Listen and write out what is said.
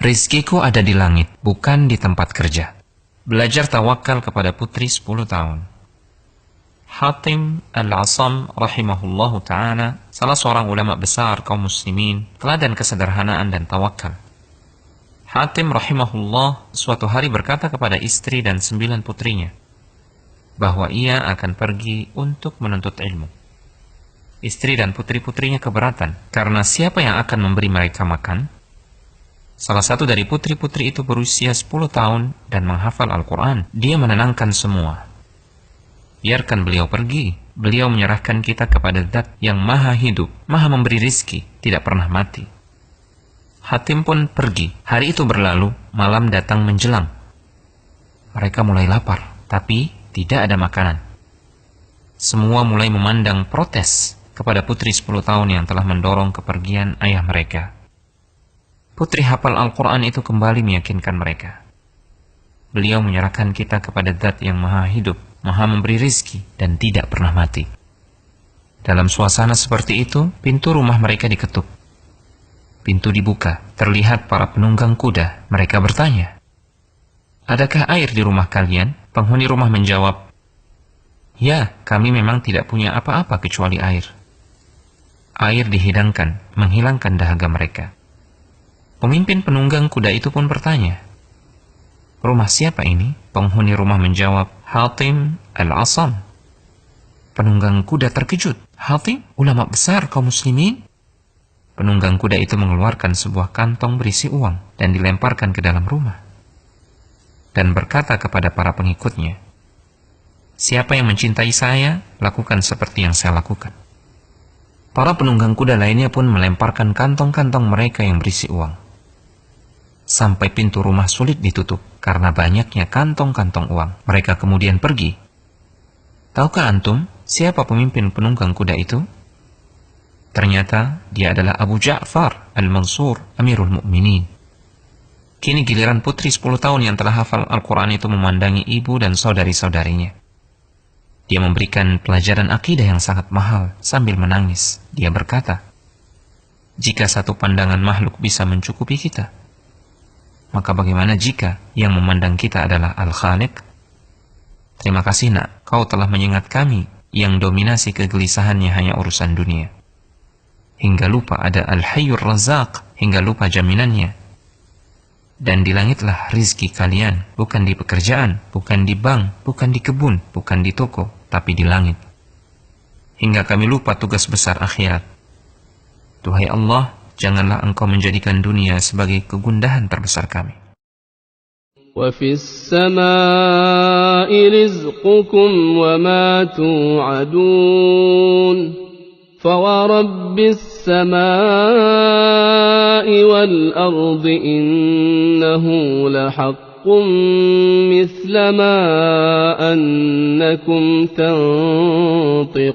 Rizkiku ada di langit, bukan di tempat kerja. Belajar tawakal kepada putri 10 tahun. Hatim Al-Asam rahimahullahu ta'ala, salah seorang ulama besar kaum muslimin, teladan kesederhanaan dan tawakal. Hatim rahimahullah suatu hari berkata kepada istri dan 9 putrinya, bahwa ia akan pergi untuk menuntut ilmu. Istri dan putri-putrinya keberatan, karena siapa yang akan memberi mereka makan? Salah satu dari putri-putri itu berusia 10 tahun dan menghafal Al-Quran. Dia menenangkan semua. Biarkan beliau pergi. Beliau menyerahkan kita kepada Zat yang maha hidup, maha memberi rizki, tidak pernah mati. Hatim pun pergi. Hari itu berlalu, malam datang menjelang. Mereka mulai lapar, tapi tidak ada makanan. Semua mulai memandang protes kepada putri 10 tahun yang telah mendorong kepergian ayah mereka. Putri hafal Al-Quran itu kembali meyakinkan mereka. Beliau menyerahkan kita kepada Zat yang maha hidup, maha memberi rizki, dan tidak pernah mati. Dalam suasana seperti itu, pintu rumah mereka diketuk. Pintu dibuka, terlihat para penunggang kuda. Mereka bertanya, "Adakah air di rumah kalian?" Penghuni rumah menjawab, "Ya, kami memang tidak punya apa-apa kecuali air." Air dihidangkan, menghilangkan dahaga mereka. Pemimpin penunggang kuda itu pun bertanya, "Rumah siapa ini?" Penghuni rumah menjawab, "Hatim Al-Asam." Penunggang kuda terkejut. "Hatim, ulama besar kaum muslimin?" Penunggang kuda itu mengeluarkan sebuah kantong berisi uang dan dilemparkan ke dalam rumah. Dan berkata kepada para pengikutnya, "Siapa yang mencintai saya, lakukan seperti yang saya lakukan." Para penunggang kuda lainnya pun melemparkan kantong-kantong mereka yang berisi uang. Sampai pintu rumah sulit ditutup karena banyaknya kantong-kantong uang. Mereka kemudian pergi. Tahukah antum siapa pemimpin penunggang kuda itu? Ternyata dia adalah Abu Ja'far Al-Mansur Amirul Mukminin. Kini giliran putri 10 tahun yang telah hafal Al-Quran itu memandangi ibu dan saudari-saudarinya. Dia memberikan pelajaran akidah yang sangat mahal sambil menangis. Dia berkata, "Jika satu pandangan makhluk bisa mencukupi kita, maka bagaimana jika yang memandang kita adalah Al-Khaliq? Terima kasih nak, kau telah mengingat kami yang dominasi kegelisahannya hanya urusan dunia. Hingga lupa ada Al-Hayyur Razzaq, hingga lupa jaminannya. Dan di langitlah rizki kalian, bukan di pekerjaan, bukan di bank, bukan di kebun, bukan di toko, tapi di langit. Hingga kami lupa tugas besar akhirat. Duhai Allah, janganlah engkau menjadikan dunia sebagai kegundahan terbesar kami." وَفِي السَّمَاءِ رِزْقُكُمْ وَمَا تُوعَدُونَ فَوَرَبِّ السَّمَاءِ وَالْأَرْضِ إِنَّهُ لَحَقٌّ مِثْلَ مَا أَنَّكُمْ تَنطِقُونَ